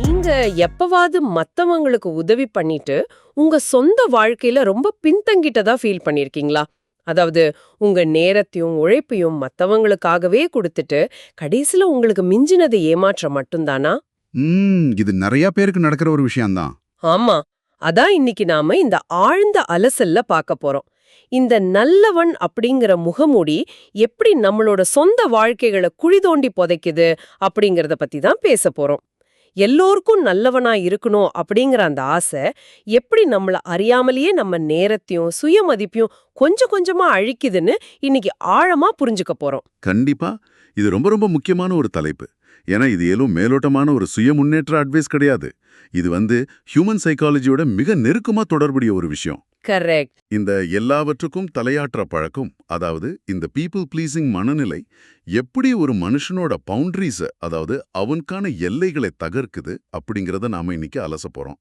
நீங்க எப்பவாவது மத்தவங்களுக்கு உதவி பண்ணிட்டு உங்க சொந்த வாழ்க்கையில ரொம்ப பின்தங்கிட்டதா ஃபீல் பண்ணிருக்கீங்களா? அதாவது உங்க நேரத்தையும் உழைப்பையும் மத்தவங்களுக்காகவே கொடுத்துட்டு கடைசில உங்களுக்கு மிஞ்சினது ஏமாற்றம் மட்டும்தானா? இது நிறைய பேருக்கு நடக்கிற ஒரு விஷயம்தான். ஆமா. அதான் இன்னைக்கு நாம இந்த ஆழ்ந்த அலசல்ல பார்க்க போறோம். இந்த நல்லவன் அப்படிங்கிற முகமூடி எப்படி நம்மளோட சொந்த வாழ்க்கைகளை குழி தோண்டி புதைக்குது அப்படிங்கறத பத்தி தான் பேச போறோம். எல்லோருக்கும் நல்லவனா இருக்கணும் அப்படிங்கிற அந்த ஆசை எப்படி நம்மள அறியாமலேயே நம்ம நேரத்தையும் சுயமதிப்பையும் கொஞ்சம் கொஞ்சமா அழிக்குதுன்னு இன்னைக்கு ஆழமா புரிஞ்சுக்க போறோம். கண்டிப்பா இது ரொம்ப ரொம்ப முக்கியமான ஒரு தலைப்பு. ஏன்னா இது ஏதும் மேலோட்டமான ஒரு சுய முன்னேற்ற அட்வைஸ் கிடையாது. இது ஹியூமன் சைக்காலஜியோட மிக நெருக்கமா தொடர்புடைய ஒரு விஷயம். கரெக்ட். இந்த எல்லாவற்றுக்கும் தலையாற்ற பழக்கம், அதாவது இந்த பீப்புள் ப்ளீசிங் மனநிலை எப்படி ஒரு மனுஷனோட பவுண்டரிஸ, அதாவது அவனுக்கான எல்லைகளை தகர்க்குது அப்படிங்கறத நாம இன்னைக்கு அலச போறோம்.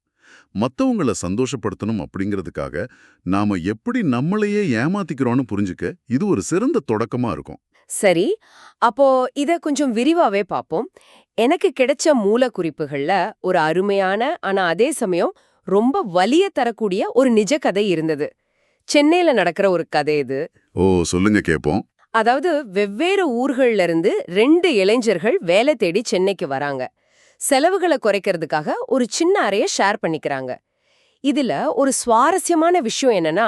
மத்தவங்கள சந்தோஷப்படுத்தணும் அப்படிங்கிறதுக்காக நாம எப்படி நம்மளையே ஏமாத்திக்கிறோம்னு புரிஞ்சுக்க இது ஒரு சிறந்த தொடக்கமா இருக்கும். சரி, அப்போ இத கொஞ்சம் விரிவாவே பாப்போம். எனக்கு கிடைச்ச மூல குறிப்புகள்ல ஒரு அருமையான ஆனா அதே சமயம் ரொம்ப வலிய தரக்கூடிய ஒரு நிஜ கதை இருந்தது. சென்னையில நடக்கிற ஒரு கதை இது. ஓ, சொல்லுங்க கேப்போம். அதாவது வெவ்வேறு ஊர்கள்ல இருந்து 2 இளைஞர்கள் வேலை தேடி சென்னைக்கு வராங்க. செலவுகளை குறைக்கிறதுக்காக ஒரு சின்ன அறைய ஷேர் பண்ணிக்கிறாங்க. இதுல ஒரு சுவாரஸ்யமான விஷயம் என்னன்னா,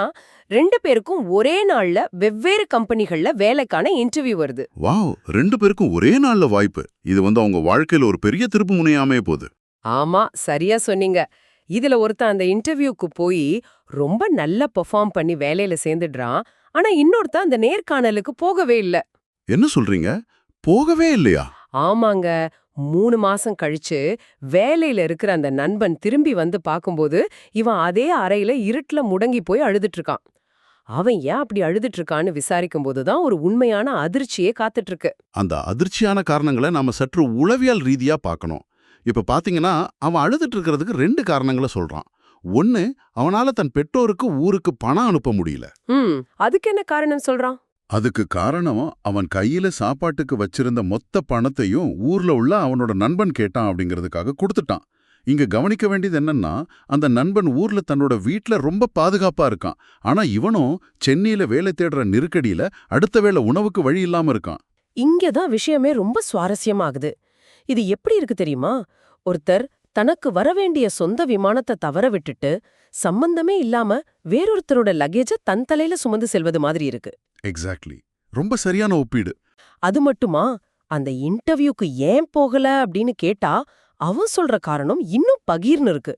2 பேருக்கும் ஒரே நாள்ல வெவ்வேறு கம்பெனிகள்ல வேலைக்கான இன்டர்வியூ வருது. வாவ், 2 பேருக்கும் ஒரே நாள்ல வாய்ப்பு. இது அவங்க வாழ்க்கையில ஒரு பெரிய திருப்பு முனையாமே போகுது. ஆமா, சரியா சொன்னீங்க. இதுல ஒருத்தன் அந்த இன்டர்வியூக்கு போய் ரொம்ப நல்லா பெர்ஃபார்ம் பண்ணி வேலையில சேர்ந்துடுறான். ஆனா இன்னொருத்தன் அந்த நேர்காணலுக்கு போகவே இல்ல. என்ன சொல்றீங்க? போகவே இல்லையா? ஆமாங்க. 3 மாசம் கழிச்சு வேலையில இருக்கிற அந்த நண்பன் திரும்பி வந்து பாக்கும்போது இவன் அதே அறையில இருட்டுல முடங்கி போய் அழுதுட்டு இருக்கான். அவன் ஏன் அப்படி அழுதுட்டு இருக்கான்னு விசாரிக்கும் போதுதான் ஒரு உண்மையான அதிர்ச்சியே காத்துட்டு இருக்கு. அந்த அதிர்ச்சியான காரணங்களை நாம சற்று உளவியல் ரீதியா பார்க்கணும். இப்ப பாத்தீங்கன்னா, அவன் அழுதுட்டு இருக்கிறதுக்கு 2 காரணங்களை சொல்றான். ஒன்னு, அவனால தன் பெற்றோருக்கு ஊருக்கு பணம் அனுப்ப முடியல. அதுக்கு என்ன காரணம் சொல்றான்? அதுக்கு காரணம், அவன் கையில சாப்பாட்டுக்கு வச்சிருந்த மொத்த பணத்தையும் ஊர்ல உள்ள அவனோட நண்பன் கேட்டான் அப்படிங்கிறதுக்காக கொடுத்துட்டான். இங்க கவனிக்க வேண்டியது என்னன்னா, அந்த நண்பன் ஊர்ல தன்னோட வீட்ல ரொம்ப பாதுகாப்பா இருக்கான். ஆனா இவனும் சென்னையில வேலை தேடுற நெருக்கடியில அடுத்த வேளை உணவுக்கு வழி இல்லாம இருக்கான். இங்கதான் விஷயமே ரொம்ப சுவாரஸ்யமாகுது. இது எப்படி இருக்கு தெரியுமா? ஒருத்தர் தனக்கு வரவேண்டிய சொந்த விமானத்தை தவற விட்டுட்டு சம்பந்தமே இல்லாம வேறொருத்தரோட லக்கேஜ தன் தலையில சுமந்து செல்வது மாதிரி இருக்கு. எக்ஸாக்ட்லி. ரொம்ப சரியான ஒப்பீடு. அது மட்டுமா, அந்த இன்டர்வியூக்கு ஏன் போகல அப்படின்னு கேட்டா அவன் சொல்ற காரணம் இன்னும் பகீர்னு இருக்கு.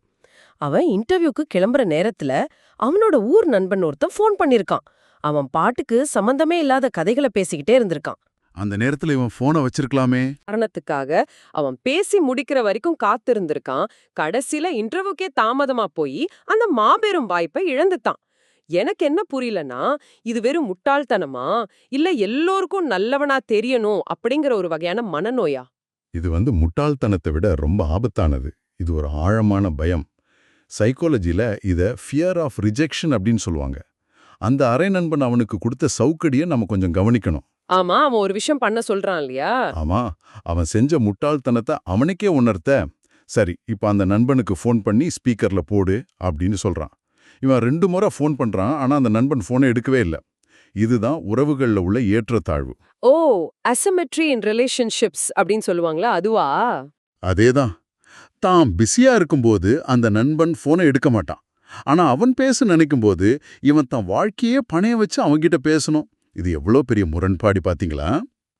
அவன் இன்டர்வியூக்கு கிளம்புற நேரத்துல அவனோட ஊர் நண்பன் ஒருத்தன் ஃபோன் பண்ணிருக்கான். அவன் பாட்டுக்கு சம்பந்தமே இல்லாத கதைகளை பேசிக்கிட்டே இருந்திருக்கான். அந்த நேரத்துல இவன் போனை வச்சிருக்கலாமே. காரணத்துக்காக அவன் பேசி முடிக்கிற வரைக்கும் காத்திருந்திருக்கான். கடைசில இன்டர்வியூக்கே தாமதமா போய் அந்த மாபெரும் வாய்ப்பை இழந்துட்டான். எனக்கு என்ன புரியலனா, இது வெறும் முட்டாள்தனமா இல்ல எல்லோருக்கும் நல்லவனா தெரியணும் அப்படிங்கிற ஒரு வகையான மனநோயா? இது முட்டாள்தனத்தை விட ரொம்ப ஆபத்தானது. இது ஒரு ஆழமான பயம். சைக்காலஜில இத ஃபியர் ஆஃப் ரிஜெக்ஷன் அப்படின்னு சொல்லுவாங்க. அந்த அரை நண்பன் அவனுக்கு கொடுத்த சவுக்கடியை நம்ம கொஞ்சம் கவனிக்கணும். ஆமா, அவன் ஒரு விஷயம் பண்ண சொல்றான் இல்லையா? ஆமா, அவன் செஞ்ச முட்டாள்தனத்தை அவனுக்கே உணர்த்த, சரி இப்ப அந்த நண்பனுக்கு ஃபோன் பண்ணி ஸ்பீக்கர்ல போடு அப்படின்னு சொல்றான். இவன் 2 முறை ஃபோன் பண்றான். ஆனா அந்த நண்பன் ஃபோனை எடுக்கவே இல்லை. இதுதான் உறவுகள்ல உள்ள ஏற்றத்தாழ்வு. ஓ, அசிமெட்ரி இன் ரிலேஷன்ஷிப்ஸ் அப்படின்னு சொல்லுவாங்களா, அதுவா? அதேதான். தான் பிஸியா இருக்கும்போது அந்த நண்பன் ஃபோனை எடுக்க மாட்டான். ஆனா அவன் பேச நினைக்கும்போது இவன் தன் வாழ்க்கையே பணைய வச்சு அவன்கிட்ட பேசணும். இது எவ்வளோ பெரிய முரண்பாடு பாத்தீங்களா?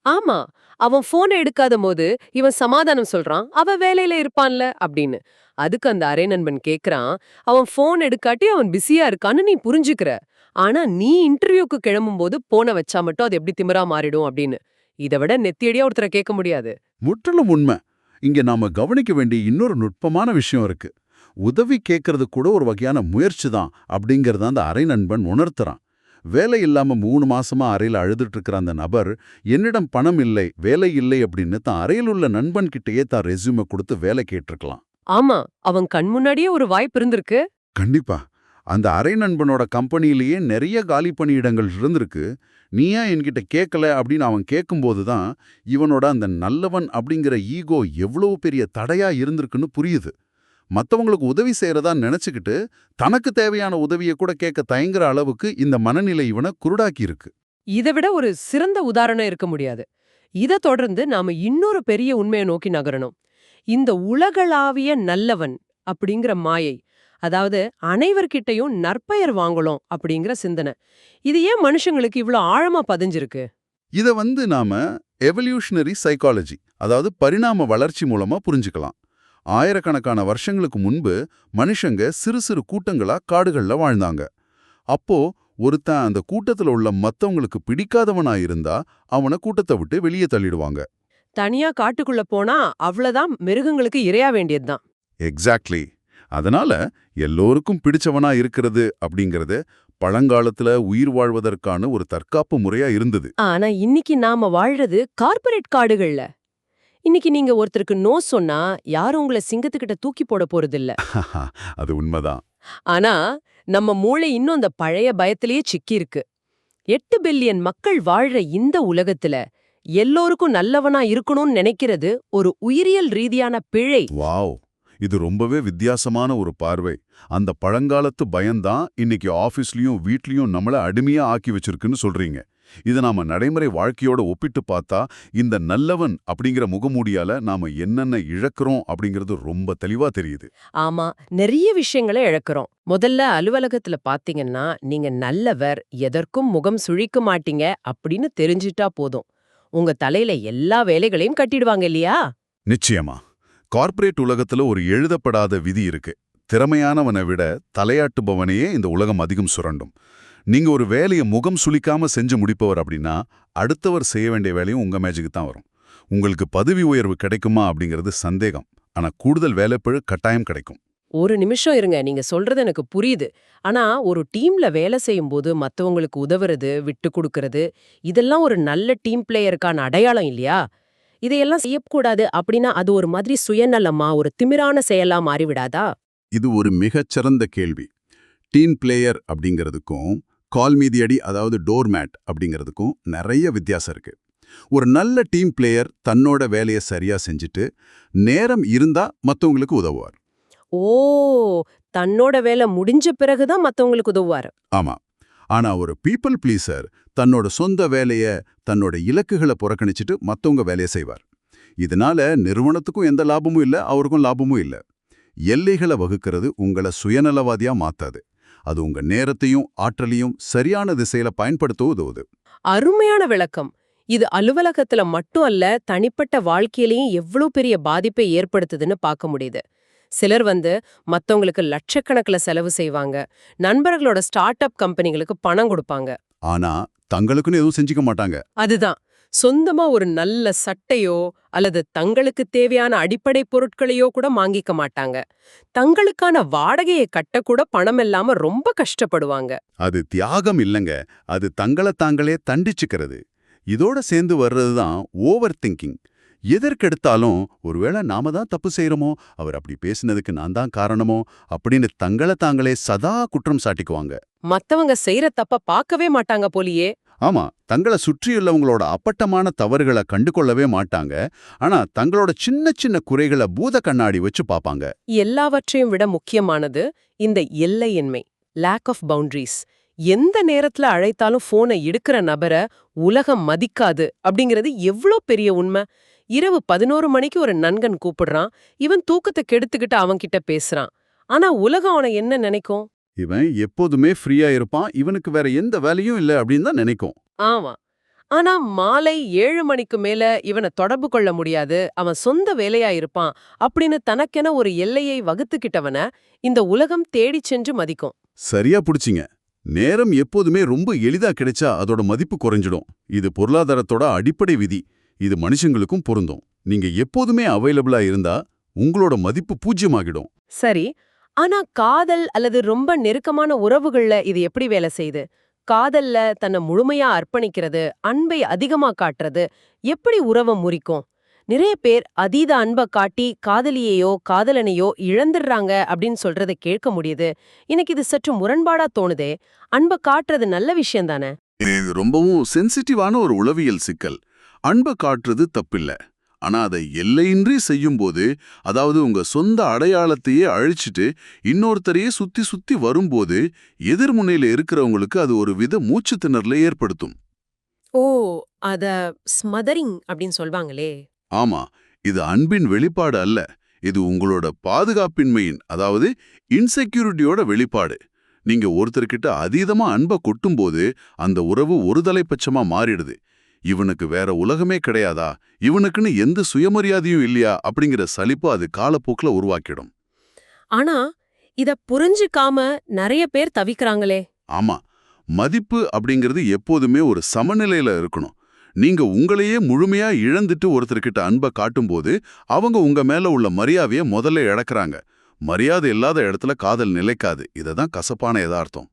ஆமா, அவன் போனை எடுக்காத போது இவன் சமாதானம் சொல்றான், அவன் வேலையில இருப்பான்ல அப்படின்னு. அதுக்கு அந்த அரை நண்பன் கேக்குறான், அவன் போன் எடுக்காட்டி அவன் பிஸியா இருக்கான்னு நீ புரிஞ்சுக்கிற. ஆனா நீ இன்டர்வியூக்கு கிளம்பும் போது போனை வச்சா மட்டும் அது எப்படி திமிரா மாறிடும் அப்படின்னு. இதை விட நெத்தியடியா ஒருத்தரை கேட்க முடியாது. முற்றிலும் உண்மை. இங்க நாம கவனிக்க வேண்டிய இன்னொரு நுட்பமான விஷயம் இருக்கு. உதவி கேட்கறது கூட ஒரு வகையான முயற்சி தான் அப்படிங்கறத அந்த அரை நண்பன் உணர்த்துறான். வேலை இல்லாம 3 மாசமா அறையில அழுதுட்டு இருக்கிற அந்த நபர், என்னிடம் பணம் இல்லை, வேலை இல்லை அப்படின்னு தான் அறையில் உள்ள நண்பன் கிட்டேயே தான் ரெஸ்யூமை கொடுத்து வேலை கேட்டிருக்கலாம். ஆமா, அவன் கண் முன்னாடியே ஒரு வாய்ப்பு இருந்திருக்கு. கண்டிப்பா. அந்த அரை நண்பனோட கம்பெனிலேயே நிறைய காலி பணியிடங்கள் இருந்திருக்கு. நீ ஏன் என்கிட்ட கேட்கல அப்படின்னு அவன் கேட்கும்போது தான் இவனோட அந்த நல்லவன் அப்படிங்கிற ஈகோ எவ்வளவு பெரிய தடையா இருந்திருக்குன்னு புரியுது. மத்தவங்களுக்கு உதவி செய்யறதா நினைச்சுக்கிட்டு தனக்கு தேவையான உதவியை கூட கேட்க தயங்குற அளவுக்கு இந்த மனநிலை இவனை குருடாக்கி இருக்கு. இதை விட ஒரு சிறந்த உதாரணம் இருக்க முடியாது. இதை தொடர்ந்து நாம இன்னொரு பெரிய உண்மையை நோக்கி நகரணும். இந்த உலகளாவிய நல்லவன் அப்படிங்கிற மாயை, அதாவது அனைவர்கிட்டையும் நற்பெயர் வாங்கலாம் அப்படிங்கிற சிந்தனை, இது ஏன் மனுஷங்களுக்கு இவ்ளோ ஆழமா பதிஞ்சிருக்கு? இத நாம எவல்யூஷனரி சைக்காலஜி, அதாவது பரிணாம வளர்ச்சி மூலமா புரிஞ்சுக்கலாம். ஆயிரக்கணக்கான வருஷங்களுக்கு முன்பு மனுஷங்க சிறு சிறு கூட்டங்களா காடுகள்ல வாழ்ந்தாங்க. அப்போ ஒருத்தன் அந்த கூட்டத்துல உள்ள மத்தவங்களுக்கு பிடிக்காதவனா இருந்தா அவனை கூட்டத்தை விட்டு வெளியே தள்ளிடுவாங்க. தனியா காட்டுக்குள்ள போனா அவ்வளவுதான், மிருகங்களுக்கு இரையா வேண்டியதுதான். எக்ஸாக்ட்லி. அதனால எல்லோருக்கும் பிடிச்சவனா இருக்கிறது அப்படிங்கறது பழங்காலத்துல உயிர் வாழ்வதற்கான ஒரு தற்காப்பு முறையா இருந்தது. ஆனா இன்னைக்கு நாம வாழ்றது கார்ப்பரேட் காடுகள்ல. இன்னைக்கு நீங்க ஒருத்தருக்கு நோ சொன்னா யாரும் உங்களை சிங்கத்துக்கிட்ட தூக்கி போட போறதில்ல. அது உண்மைதான். ஆனா நம்ம மூளை இன்னும் அந்த பழைய பயத்திலேயே சிக்கியிருக்கு. 8 பில்லியன் மக்கள் வாழ்ற இந்த உலகத்துல எல்லோருக்கும் நல்லவனா இருக்கணும்னு நினைக்கிறது ஒரு உயிரியல் ரீதியான பிழை. வாவ், இது ரொம்பவே வித்தியாசமான ஒரு பார்வை. அந்த பழங்காலத்து பயம்தான் இன்னைக்கு ஆபீஸ்லயும் வீட்லயும் நம்மள அடிமையா ஆக்கி வச்சிருக்குன்னு சொல்றீங்க. இதை நாம நடைமுறை வாழ்க்கையோட ஒப்பிட்டு பார்த்தா இந்த நல்லவன் அப்படிங்கிற முகமூடியால நாம என்னென்ன இழக்கிறோம் அப்படிங்கிறது ரொம்ப தெளிவா தெரியுது. ஆமா, நிறைய விஷயங்களை இழக்கிறோம். முதல்ல அலுவலகத்துல பாத்தீங்கன்னா, நீங்க நல்லவர், எதற்கும் முகம் சுழிக்க மாட்டீங்க அப்படின்னு தெரிஞ்சிட்டா போதும், உங்க தலையில எல்லா வேலைகளையும் கட்டிடுவாங்க இல்லையா? நிச்சயமா. கார்ப்பரேட் உலகத்துல ஒரு எழுதப்படாத விதி இருக்கு. திறமையானவனை விட தலையாட்டுபவனையே இந்த உலகம் அதிகம் சுரண்டும். நீங்க ஒரு வேலையை முகம் சுளிக்காம செஞ்சு முடிப்பவர் அப்படின்னா அடுத்தவர் செய்ய வேண்டிய வேலையும் உங்க மேஜுக்கு தான் வரும். உங்களுக்கு பதவி உயர்வு கிடைக்குமா அப்படிங்கிறது சந்தேகம். ஆனா கூடுதல் வேலைப்பழு கட்டாயம் கிடைக்கும். ஒரு நிமிஷம் இருங்க, நீங்க சொல்றது எனக்கு புரியுது. ஆனா ஒரு டீம்ல வேலை செய்யும்போது மத்தவங்களுக்கு உதவுறது, விட்டு கொடுக்கறது, இதெல்லாம் ஒரு நல்ல டீம் பிளேயருக்கான அடையாளம் இல்லையா? இதையெல்லாம் செய்யக்கூடாது அப்படின்னா அது ஒரு மாதிரி சுயநலமா, ஒரு திமிரான செயலா மாறிவிடாதா? இது ஒரு மிகச்சிறந்த கேள்வி. டீம் பிளேயர் அப்படிங்கிறதுக்கும் கால் மீதியடி, அதாவது டோர்மேட் அப்படிங்கிறதுக்கும் நிறைய வித்தியாசம் இருக்கு. ஒரு நல்ல டீம் பிளேயர் தன்னோட வேலையை சரியா செஞ்சுட்டு நேரம் இருந்தா மத்தவங்களுக்கு உதவுவார். ஓ, தன்னோட வேலை முடிஞ்ச பிறகுதான் மத்தவங்களுக்கு உதவுவாரு. ஆமா. ஆனா ஒரு பீப்பிள் ப்ளீசர் தன்னோட சொந்த வேலைய, தன்னோட இலக்குகளை புறக்கணிச்சிட்டு மத்தவங்க வேலையை செய்வார். இதனால நிறுவனத்துக்கும் எந்த லாபமும் இல்ல, அவருக்கும் லாபமும் இல்ல. எல்லைகளை வகுக்கிறது உங்களை சுயநலவாதியா மாத்தாது. அது உங்க நேரத்தையும் ஆற்றலையும் சரியான திசையில பயன்படுத்த உதவுது. அருமையான விளக்கம். இது அலுவலகத்துல மட்டும் அல்ல, தனிப்பட்ட வாழ்க்கையிலையும் எவ்வளவு பெரிய பாதிப்பை ஏற்படுத்துதுன்னு பார்க்க முடியுது. சிலர் மத்தவங்களுக்கு லட்சக்கணக்கில் செலவு செய்வாங்க, நண்பர்களோட ஸ்டார்ட் அப் கம்பெனிகளுக்கு பணம் கொடுப்பாங்க. ஆனா தங்களுக்குன்னு எதுவும் செஞ்சுக்க மாட்டாங்க. அதுதான், சொந்தமா ஒரு நல்ல சட்டையோ அல்லது தங்களுக்கு தேவையான அடிப்படை பொருட்களையோ கூட வாங்கிக்க மாட்டாங்க. தங்களுக்கான வாடகையை கட்டக்கூட பணம் இல்லாம ரொம்ப கஷ்டப்படுவாங்க. அது தியாகம் இல்லைங்க, அது தங்களை தாங்களே தண்டிச்சுக்கிறது. இதோட சேர்ந்து வர்றதுதான் ஓவர் திங்கிங். எதற்கெடுத்தாலும் ஒருவேளை நாம தான் தப்பு செய்யறோமோ, அவர் அப்படி பேசினதுக்கு நான் தான் காரணமோ அப்படின்னு தங்களை தாங்களே சதா குற்றம் சாட்டிக்குவாங்க. மத்தவங்க செய்யற தப்ப பார்க்கவே மாட்டாங்க போலியே. ஆமா, தங்களை சுற்றியுள்ளவங்களோட அப்பட்டமான தவறுகளை கண்டுகொள்ளவே மாட்டாங்க. ஆனா தங்களோட சின்ன சின்ன குறைகளை பூத கண்ணாடி வச்சு பாப்பாங்க. எல்லாவற்றையும் விட முக்கியமானது இந்த எல்லையின்மை, லேக் ஆஃப் பவுண்டரிஸ். எந்த நேரத்துல அழைத்தாலும் போனை எடுக்கிற நபரை உலகம் மதிக்காது அப்படிங்கிறது எவ்வளோ பெரிய உண்மை. இரவு 11 மணிக்கு ஒரு நண்பன் கூப்பிடுறான், இவன் தூக்கத்தை கெடுத்துக்கிட்டு அவன்கிட்ட பேசுறான். ஆனா உலகம் அவனை என்ன நினைக்கும்? இவன் எப்போதுமே ஃப்ரீயா இருப்பான், இவனுக்கு வேற எந்த வேலையும் இல்லை அப்படின்னு தான் நினைக்கும். ஆமா. ஆனா மாலை 7 மணிக்கு மேல இவனை தொடர்பு கொள்ள முடியாது, அவன் சொந்த வேலையா இருப்பான் அப்படின்னு தனக்கென ஒரு எல்லையை வகுத்துக்கிட்டவன இந்த உலகம் தேடிச் சென்று மதிக்கும். சரியா புடிச்சிங்க. நேரம் எப்போதுமே ரொம்ப எளிதா கிடைச்சா அதோட மதிப்பு குறைஞ்சிடும். இது பொருளாதாரத்தோட அடிப்படை விதி. இது மனுஷங்களுக்கும் பொருந்தும். நீங்க எப்போதுமே அவைலபிளா இருந்தா உங்களோட மதிப்பு பூஜ்யமாகிடும். சரி, ஆனா காதல் அல்லது ரொம்ப நெருக்கமான உறவுகள்ல இது எப்படி வேலை செய்யுது? காதல்ல தன்னை முழுமையா அர்ப்பணிக்கிறது, அன்பை அதிகமா காட்டுறது எப்படி உறவை முறிக்கும்? நிறைய பேர் அதீத அன்பை காட்டி காதலியையோ காதலனையோ இழந்துடுறாங்க அப்படின்னு சொல்றத கேட்க முடியுது. எனக்கு இது சற்று முரண்பாடா தோணுதே. அன்பை காட்டுறது நல்ல விஷயம் தானே? இது ரொம்பவும் சென்சிட்டிவான ஒரு உளவியல் சிக்கல். அன்பை காட்டுறது தப்பில்ல. ஆனா அதை எல்லையின்றி செய்யும்போது, அதாவது உங்க சொந்த அடையாளத்தையே அழிச்சிட்டு இன்னொருத்தரையே சுத்தி சுத்தி வரும்போது, எதிர்முனையில இருக்கிறவங்களுக்கு அது ஒரு வித மூச்சு திணறலை ஏற்படுத்தும். ஓ, அத ஸ்மதரிங் அப்படின்னு சொல்வாங்களே. ஆமா, இது அன்பின் வெளிப்பாடு அல்ல. இது உங்களோட பாதுகாப்பின்மையின், அதாவது இன்செக்யூரிட்டியோட வெளிப்பாடு. நீங்க ஒருத்தர்கிட்ட அதீதமா அன்பை கொட்டும்போது அந்த உறவு ஒருதலைப்பட்சமா மாறிடுது. இவனுக்கு வேற உலகமே கிடையாதா, இவனுக்குன்னு எந்த சுயமரியாதையும் இல்லையா அப்படிங்கிற சலிப்பு அது காலப்போக்குல உருவாக்கிடும். ஆனா இத புரிஞ்சுக்காம நிறைய பேர் தவிக்கிறாங்களே. ஆமா, மதிப்பு அப்படிங்கிறது எப்போதுமே ஒரு சமநிலையில இருக்கணும். நீங்க உங்களையே முழுமையா இழந்துட்டு ஒருத்தர்கிட்ட அன்பை காட்டும்போது அவங்க உங்க மேல உள்ள மரியாதையை முதல்ல இழக்கறாங்க. மரியாதை இல்லாத இடத்துல காதல் நிலைக்காது. இததான் கசப்பான யதார்த்தம்.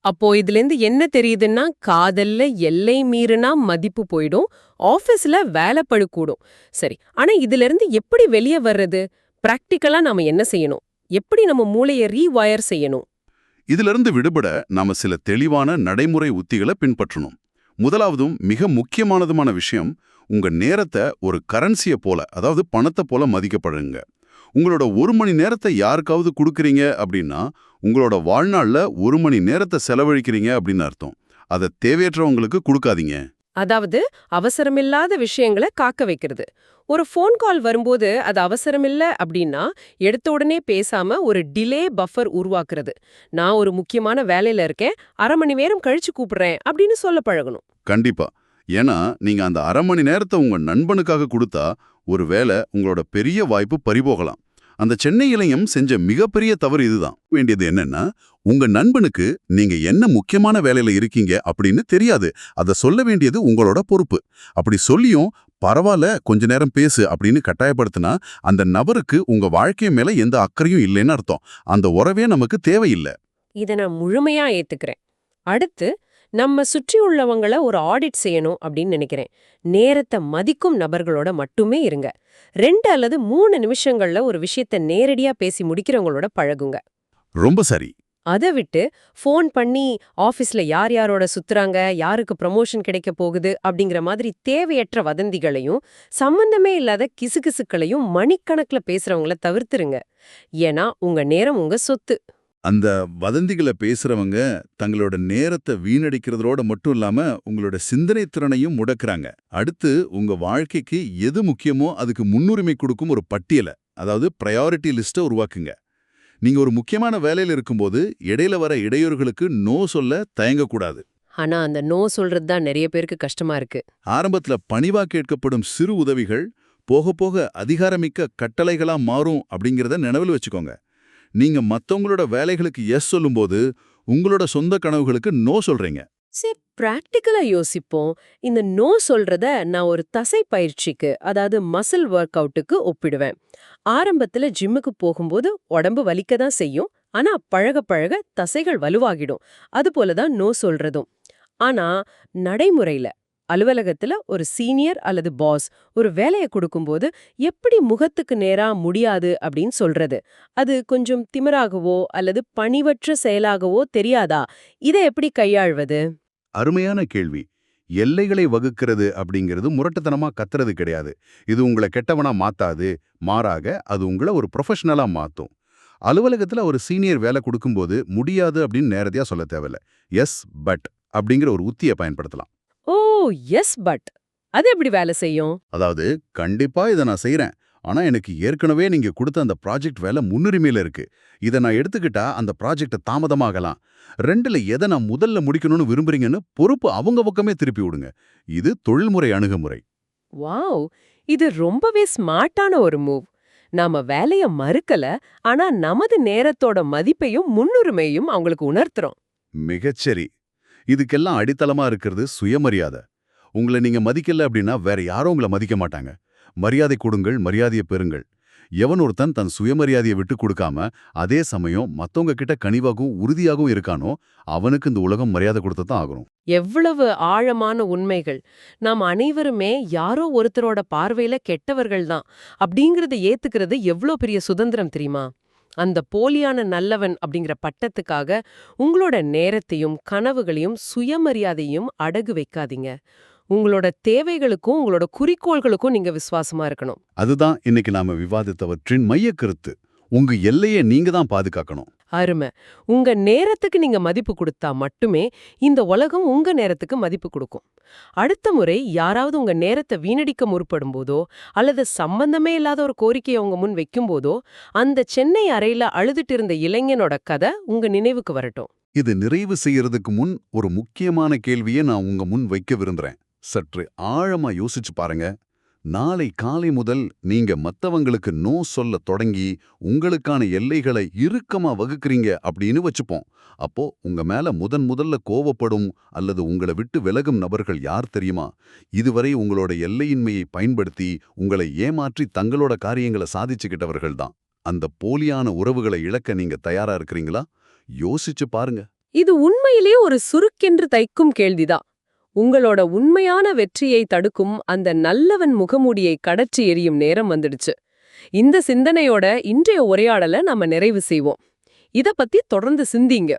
அப்போ இதுலேருந்து என்ன தெரியுதுன்னா, காதல்ல எல்லை மீறினா மதிப்பு போயிடும், ஆபீஸ்ல வேலைப்பளு கூடும். சரி, ஆனா இதிலிருந்து எப்படி வெளியே வர்றது? பிராக்டிக்கலா நாம என்ன செய்யணும்? எப்படி நம்ம மூளையை ரீவயர் செய்யணும்? இதிலிருந்து விடுபட நாம சில தெளிவான நடைமுறை உத்திகளை பின்பற்றணும். முதலாவதும் மிக முக்கியமானதுமான விஷயம், உங்க நேரத்தை ஒரு கரன்சியை போல, அதாவது பணத்தை போல மதிக்கப்படுங்க. உங்களோட 1 மணி நேரத்தை யாருக்காவது கொடுக்குறீங்க அப்படின்னா, உங்களோட வாழ்நாள்ல 1 மணி நேரத்தை செலவழிக்கிறீங்க அப்படின்னு அர்த்தம். அதை தேவையற்றவங்களுக்கு கொடுக்காதீங்க. அதாவது அவசரமில்லாத விஷயங்களை காக்க வைக்கிறது. ஒரு ஃபோன் கால் வரும்போது அது அவசரமில்ல அப்படின்னா எடுத்த உடனே பேசாம ஒரு டிலே பஃபர் உருவாக்குறது. நான் ஒரு முக்கியமான வேலையில இருக்கேன், 1/2 மணி நேரம் கழிச்சு கூப்பிடுறேன் அப்படின்னு சொல்ல பழகணும். கண்டிப்பா. ஏன்னா, நீங்க அந்த 1/2 மணி நேரத்தை உங்க நண்பனுக்காக கொடுத்தா, ஒருவேளை உங்களோட பெரிய வாய்ப்பு பறிபோகலாம். அந்த சென்னை இளைஞன் செஞ்ச மிகப்பெரிய தவறு இதுதான். வேண்டியது என்னன்னா, உங்க நண்பனுக்கு நீங்க என்ன முக்கியமான வேலையில இருக்கீங்க அப்படின்னு தெரியாது. அத சொல்ல வேண்டியது உங்களோட பொறுப்பு. அப்படி சொல்லியும் பரவாயில்ல கொஞ்ச நேரம் பேசு அப்படின்னு கட்டாயப்படுத்தினா, அந்த நபருக்கு உங்க வாழ்க்கை மேல எந்த அக்கறையும் இல்லைன்னு அர்த்தம். அந்த உறவே நமக்கு தேவையில்லை. இதை நான் முழுமையா ஏத்துக்கிறேன். அடுத்து, நம்ம சுற்றி உள்ளவங்கள ஒரு ஆடிட் செய்யணும் அப்படின்னு நினைக்கிறேன். நேரத்தை மதிக்கும் நபர்களோட மட்டுமே இருங்க. 2 அல்லது 3 நிமிஷங்கள்ல ஒரு விஷயத்த நேரடியா பேசி முடிக்கிறவங்களோட பழகுங்க. ரொம்ப சரி. அதை விட்டு ஃபோன் பண்ணி ஆஃபீஸ்ல யார் யாரோட சுத்துறாங்க, யாருக்கு ப்ரமோஷன் கிடைக்க போகுது அப்படிங்கிற மாதிரி தேவையற்ற வதந்திகளையும் சம்பந்தமே இல்லாத கிசுகிசுக்களையும் மணிக்கணக்குல பேசுறவங்கள தவிர்த்துருங்க. ஏன்னா உங்க நேரம் உங்க சொத்து. அந்த வதந்திகளை பேசுறவங்க தங்களோட நேரத்தை வீணடிக்கிறதோட மட்டும் இல்லாம உங்களோட சிந்தனை திறனையும் முடக்குறாங்க. அடுத்து உங்க வாழ்க்கைக்கு எது முக்கியமோ அதுக்கு முன்னுரிமை கொடுக்கும் ஒரு பட்டியலை, அதாவது பிரையாரிட்டி லிஸ்ட்டை உருவாக்குங்க. நீங்க ஒரு முக்கியமான வேலையில இருக்கும்போது இடையில வர இடையூறுகளுக்கு நோ சொல்ல தயங்கக்கூடாது. ஆனா அந்த நோ சொல்றது தான் நிறைய பேருக்கு கஷ்டமா இருக்கு. ஆரம்பத்துல பணிவா கேட்கப்படும் சிறு உதவிகள் போக போக அதிகாரமிக்க கட்டளைகளா மாறும் அப்படிங்கிறத நினைவில் வச்சுக்கோங்க. நீங்க மத்தவங்களோட வேலைகளுக்கு எஸ் சொல்லும்போது உங்களோட சொந்த கனவுகளுக்கு நோ சொல்றீங்க. சரி, பிராக்டிக்கலா யோசிப்போம். இந்த நோ சொல்றத நான் ஒரு தசை பயிற்சிக்கு, அதாவது மசில் ஒர்க் அவுட்டுக்கு ஒப்பிடுவேன். ஆரம்பத்துல ஜிம்முக்கு போகும்போது உடம்பு வலிக்க தான் செய்யும். ஆனா பழக பழக தசைகள் வலுவாகிடும். அதுபோலதான் நோ சொல்றதும். ஆனா நடைமுறையில அலுவலகத்துல ஒரு சீனியர் அல்லது பாஸ் ஒரு வேலையை கொடுக்கும்போது எப்படி முகத்துக்கு நேரா முடியாது அப்படின்னு சொல்றது? அது கொஞ்சம் திமிராகவோ அல்லது பணிவற்ற செயலாகவோ தெரியாதா? இதை எப்படி கையாள்வது? அருமையான கேள்வி. எல்லைகளை வகுக்கிறது அப்படிங்கிறது முரட்டுத்தனமா கத்துறது கிடையாது. இது உங்களை கெட்டவனா மாத்தாது. மாறாக அது உங்களை ஒரு ப்ரொஃபஷனலா மாத்தும். அலுவலகத்துல ஒரு சீனியர் வேலை கொடுக்கும்போது முடியாது அப்படின்னு நேரடியா சொல்ல தேவையில்ல. எஸ் பட் அப்படிங்கிற ஒரு உத்தியை பயன்படுத்தலாம். ஓ, எஸ் பட் அது எப்படி வேலை செய்யும்? அதாவது, கண்டிப்பா இதை நான் செய்றேன். ஆனா எனக்கு ஏற்கனவே நீங்க கொடுத்த அந்த ப்ராஜெக்ட் வேலை முன்னுரிமையில இருக்கு. இதை நான் எடுத்துக்கிட்டா அந்த ப்ராஜெக்ட் தாமதமாகலாம். 2ல எதை நான் முதல்ல முடிக்கணும்னு விரும்புறீங்கன்னு பொறுப்பு அவங்க பக்கமே திருப்பி விடுங்க. இது தொழில்முறை அணுகுமுறை. வாவ், இது ரொம்பவே ஸ்மார்ட்டான ஒரு மூவ். நாம வேலைய மறுக்கல, ஆனா நமது நேரத்தோட மதிப்பையும் முன்னுரிமையும் அவங்களுக்கு உணர்த்துறோம். மிகச்சரி. இதுக்கெல்லாம் அடித்தளமா இருக்கிறது சுயமரியாதை. உங்களை நீங்க மதிக்கல அப்படின்னா வேற யாரும் உங்களை மதிக்க மாட்டாங்க. மரியாதை கொடுங்கள், மரியாதையை பெறுங்கள். எவன் ஒருத்தன் தன் சுயமரியாதையை விட்டு கொடுக்காம அதே சமயம் மத்தவங்க கிட்ட கனிவாகவும் உறுதியாகவும் இருக்கானோ அவனுக்கு இந்த உலகம் மரியாதை கொடுத்து தான் ஆகணும். எவ்வளவு ஆழமான உண்மைகள்! நாம் அனைவருமே யாரோ ஒருத்தரோட பார்வையில கெட்டவர்கள் தான் அப்படிங்கறத ஏத்துக்கிறது எவ்ளோ பெரிய சுதந்திரம் தெரியுமா? அந்த போலியான நல்லவன் அப்படிங்கிற பட்டத்துக்காக உங்களோட நேரத்தையும் கனவுகளையும் சுயமரியாதையும் அடகு வைக்காதீங்க. உங்களோட தேவைகளுக்கும் உங்களோட குறிக்கோள்களுக்கும் நீங்க விசுவாசமா இருக்கணும். அதுதான் இன்னைக்கு நாம விவாதித்தவற்றின் மையக் கருத்து. உங்க எல்லையை நீங்க தான் பாதுகாக்கணும். அருமை. உங்க நேரத்துக்கு நீங்க மதிப்பு கொடுத்தா மட்டுமே இந்த உலகம் உங்க நேரத்துக்கு மதிப்பு கொடுக்கும். அடுத்த முறை யாராவது உங்க நேரத்தை வீணடிக்க முற்படும் போதோ அல்லது சம்பந்தமே இல்லாத ஒரு கோரிக்கையை உங்க முன் வைக்கும் போதோ அந்த சென்னை அறையில அழுதுட்டு இருந்த இளைஞனோட கதை உங்க நினைவுக்கு வரட்டும். இது நிறைவு செய்யறதுக்கு முன் ஒரு முக்கியமான கேள்வியை நான் உங்க முன் வைக்க விரும்புறேன். சற்று ஆழமா யோசிச்சு பாருங்க. நாளை காலை முதல் நீங்க மத்தவங்களுக்கு நோ சொல்ல தொடங்கி உங்களுக்கான எல்லைகளை இறுக்கமா வகுக்கிறீங்க அப்படின்னு வச்சுப்போம். அப்போ உங்க மேல முதல்ல கோவப்படும் அல்லது உங்களை விட்டு விலகும் நபர்கள் யார் தெரியுமா? இதுவரை உங்களோட எல்லையின்மையை பயன்படுத்தி உங்களை ஏமாற்றி தங்களோட காரியங்களை சாதிச்சுக்கிட்டவர்கள் தான். அந்த போலியான உறவுகளை இழக்க நீங்க தயாரா இருக்கிறீங்களா? யோசிச்சு பாருங்க. இது உண்மையிலே ஒரு சுருக்கென்று தைக்கும் கேள்விதான். உங்களோட உண்மையான வெற்றியை தடுக்கும் அந்த நல்லவன் முகமூடியை கடற்றி எறியும் நேரம் வந்துடுச்சு. இந்த சிந்தனையோட இன்றைய உரையாடலை நாம நிறைவு செய்வோம். இத பத்தி தொடர்ந்து சிந்திங்க.